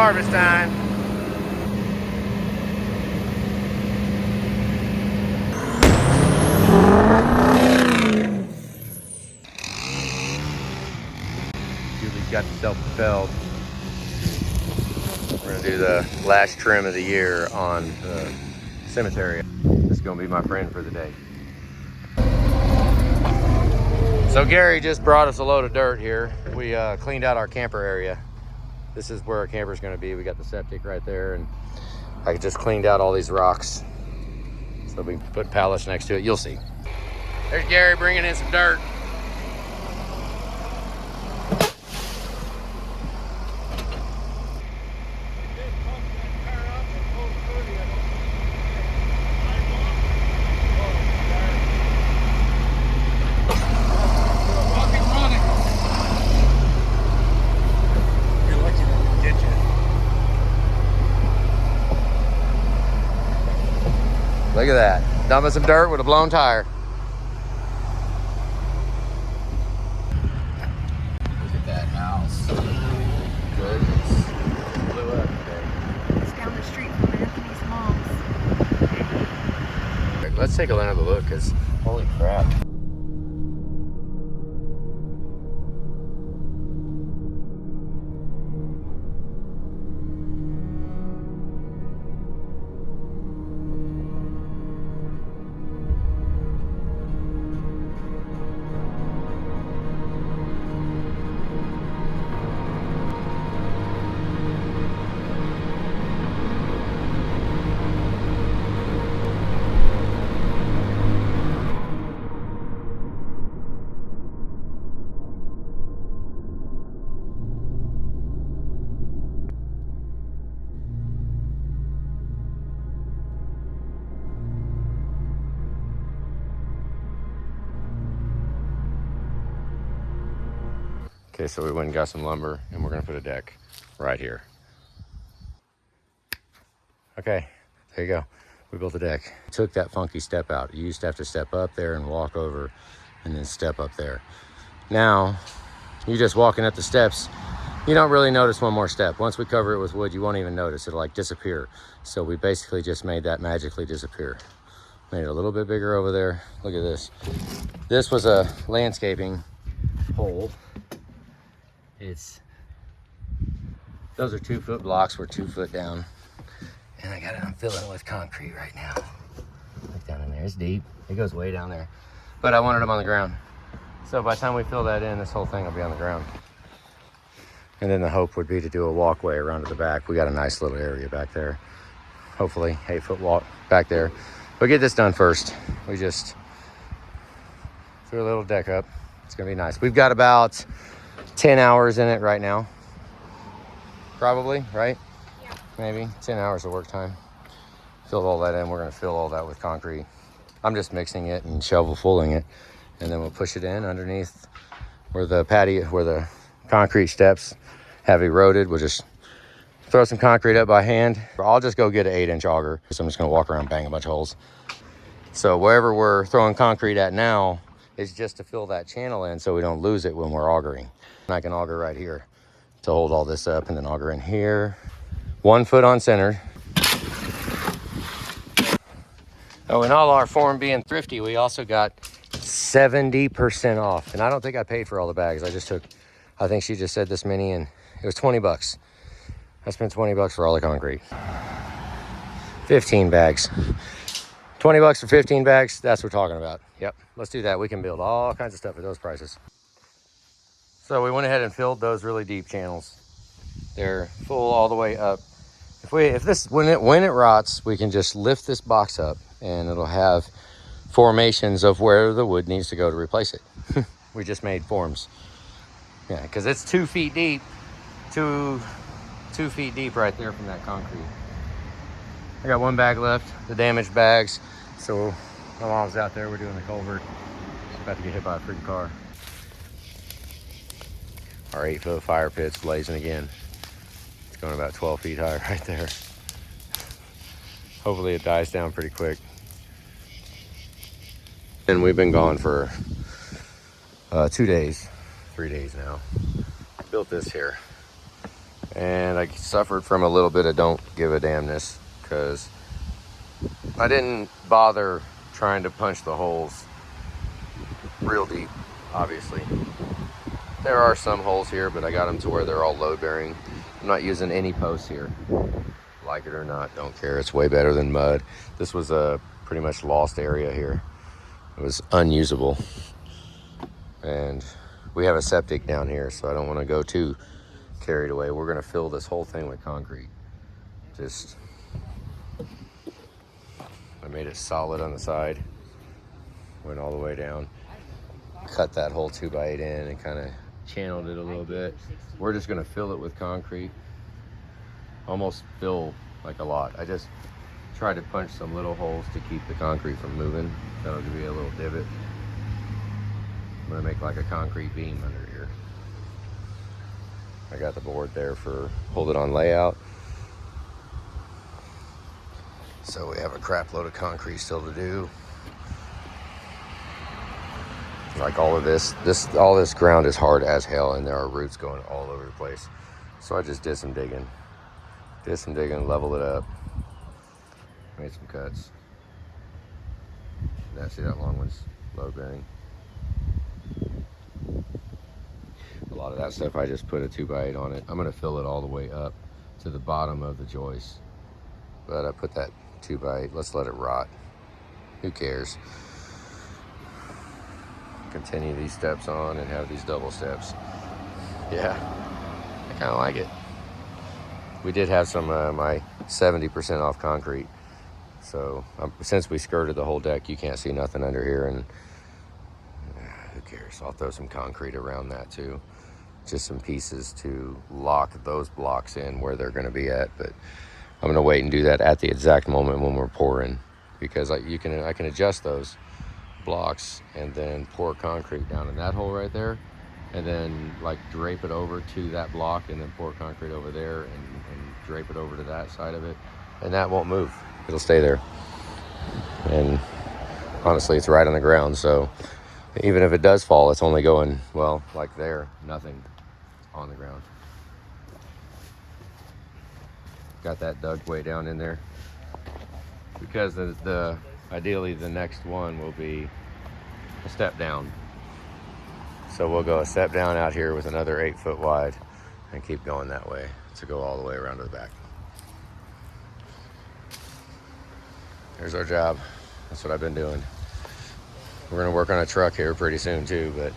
harvest time. Julie's got the self-propelled. We're gonna do the last trim of the year on the cemetery. This is gonna be my friend for the day. So Gary just brought us a load of dirt here. We cleaned out our camper area. This is where our camper is gonna be. We got the septic right there, and I just cleaned out all these rocks. So we put pallets next to it. You'll see. There's Gary bringing in some dirt. Look at that. Dumping some dirt with a blown tire. Look at that house. Goodness. Blew up today. It's down the street from Anthony's mom's. Let's take another look, because holy crap. Okay, so we went and got some lumber, and we're gonna put a deck right here. Okay, there you go. We built a deck. Took that funky step out. You used to have to step up there and walk over and then step up there. Now, you just walking up the steps, you don't really notice one more step. Once we cover it with wood, you won't even notice. It'll like disappear. So we basically just made that magically disappear. Made it a little bit bigger over there. Look at this. This was a landscaping hole. Those are 2 foot blocks. We're 2 foot down. And I'm filling it with concrete right now. Look down in there, it's deep. It goes way down there. But I wanted them on the ground. So by the time we fill that in, this whole thing will be on the ground. And then the hope would be to do a walkway around to the back. We got a nice little area back there. Hopefully 8 foot walk back there. We'll get this done first. We just threw a little deck up. It's gonna be nice. We've got about 10 hours in it right now. Probably, right? Yeah. Maybe 10 hours of work time. Filled all that in. We're gonna fill all that with concrete. I'm just mixing it and shovel fulling it. And then we'll push it in underneath where the patio, where the concrete steps have eroded. We'll just throw some concrete up by hand. I'll just go get an 8-inch auger. So I'm just gonna walk around, bang a bunch of holes. So wherever we're throwing concrete at now is just to fill that channel in so we don't lose it when we're augering. And I can auger right here to hold all this up, and then auger in here. 1 foot on center. Oh, and all our form being thrifty, we also got 70% off. And I don't think I paid for all the bags. I think she just said this many, and it was 20 bucks. I spent 20 bucks for all the concrete. 15 bags. 20 bucks for 15 bags, that's what we're talking about. Yep, let's do that. We can build all kinds of stuff at those prices. So we went ahead and filled those really deep channels. They're full all the way up. When it rots, we can just lift this box up and it'll have formations of where the wood needs to go to replace it. We just made forms. Yeah, because it's 2 feet deep, 2 feet deep right there from that concrete. I got 1 bag left, the damaged bags. So my mom's out there, we're doing the culvert. She's about to get hit by a freaking car. Our 8 foot fire pit's blazing again. It's going about 12 feet high right there. Hopefully it dies down pretty quick. And we've been gone for 2 days, 3 days now. Built this here. And I suffered from a little bit of don't give a damnness because I didn't bother trying to punch the holes real deep, obviously. There are some holes here, but I got them to where they're all load bearing. I'm not using any posts here. Like it or not, don't care. It's way better than mud. This was a pretty much lost area here. It was unusable. And we have a septic down here, so I don't want to go too carried away. We're going to fill this whole thing with concrete. I made it solid on the side, went all the way down, cut that whole 2x8 in and kind of channeled it a little bit. We're just going to fill it with concrete. Almost fill like a lot. I just tried to punch some little holes to keep the concrete from moving. So it'll be a little divot. I'm going to make like a concrete beam under here. I got the board there for hold it on layout. So we have a crap load of concrete still to do. Like all of all this ground is hard as hell, and there are roots going all over the place. So I just did some digging, leveled it up, made some cuts. See that long one's load bearing. A lot of that stuff I just put a 2x8 on it. I'm gonna fill it all the way up to the bottom of the joist, but I put that 2x8. Let's let it rot. Who cares? Continue these steps on and have these double steps. Yeah, I kind of like it. We did have some my 70% off concrete. So since we skirted the whole deck, you can't see nothing under here, and who cares? I'll throw some concrete around that too. Just some pieces to lock those blocks in where they're going to be at. But I'm going to wait and do that at the exact moment when we're pouring, because I can adjust those blocks and then pour concrete down in that hole right there, and then like drape it over to that block and then pour concrete over there and drape it over to that side of it, and that won't move. It'll stay there. And honestly, it's right on the ground, so even if it does fall, it's only going, well, like there, nothing on the ground. Got that dug way down in there because ideally the next one will be a step down. So we'll go a step down out here with another 8 foot wide and keep going that way to go all the way around to the back. There's our job. That's what I've been doing. We're gonna work on a truck here pretty soon too, but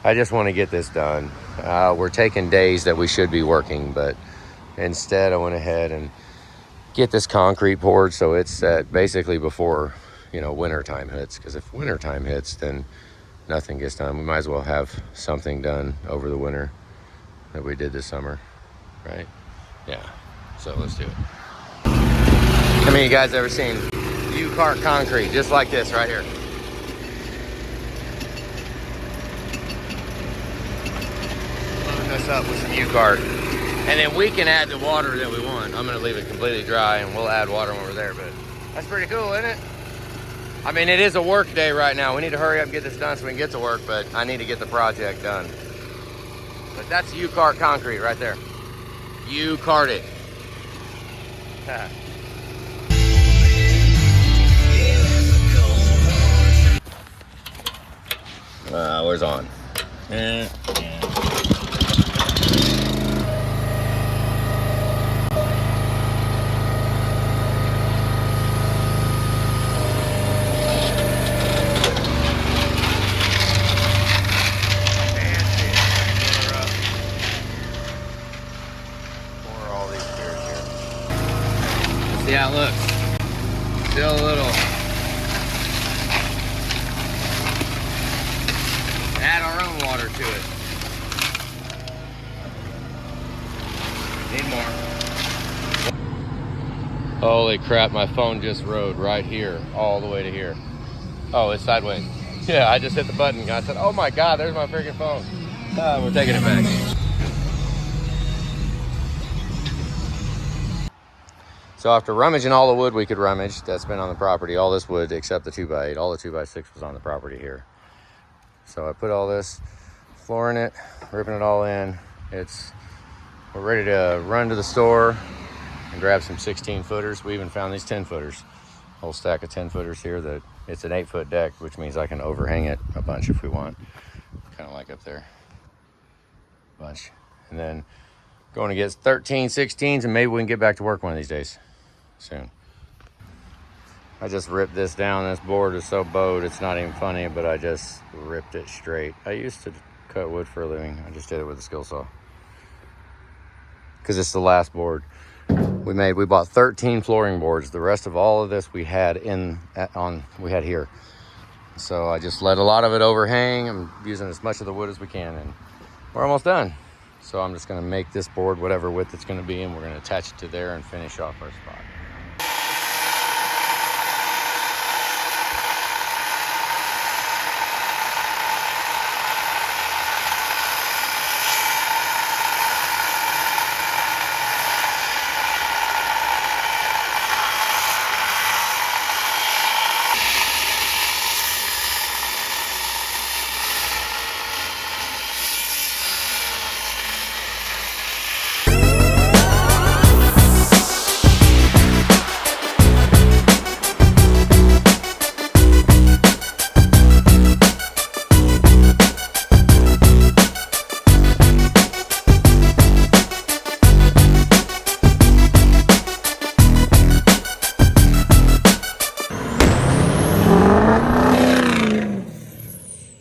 I just want to get this done. We're taking days that we should be working, but instead I went ahead and get this concrete poured so it's basically before winter time hits, because if winter time hits, then nothing gets done. We might as well have something done over the winter that we did this summer, right? Yeah, so let's do it. How many of you guys ever seen U-cart concrete just like this right here? Loading this up with some U-cart, and then we can add the water that we want. I'm gonna leave it completely dry and we'll add water when we're there, but that's pretty cool, isn't it? I mean, it is a work day right now. We need to hurry up and get this done so we can get to work, but I need to get the project done. But that's U-cart concrete right there. U-cart it. Where's on? See how it looks. Still a little. Add our own water to it. Need more. Holy crap, my phone just rode right here, all the way to here. Oh, it's sideways. Yeah, I just hit the button. I said, oh my God, there's my freaking phone. We're taking it back. So after rummaging all the wood we could rummage that's been on the property, all this wood except the 2x8, all the 2x6 was on the property here. So I put all this, flooring it, ripping it all in. It's we're ready to run to the store and grab some 16 footers. We even found these 10 footers. Whole stack of 10 footers here. That it's an 8-foot deck, which means I can overhang it a bunch if we want. Kind of like up there. A bunch. And then going to get 13 16s, and maybe we can get back to work one of these days soon. I just ripped this down. This board is so bowed, it's not even funny, but I just ripped it straight. I used to cut wood for a living. I just did it with a skill saw. Because it's the last board we made. We bought 13 flooring boards. The rest of all of this we had here. So I just let a lot of it overhang. I'm using as much of the wood as we can, and we're almost done. So I'm just gonna make this board whatever width it's gonna be, and we're gonna attach it to there and finish off our spot.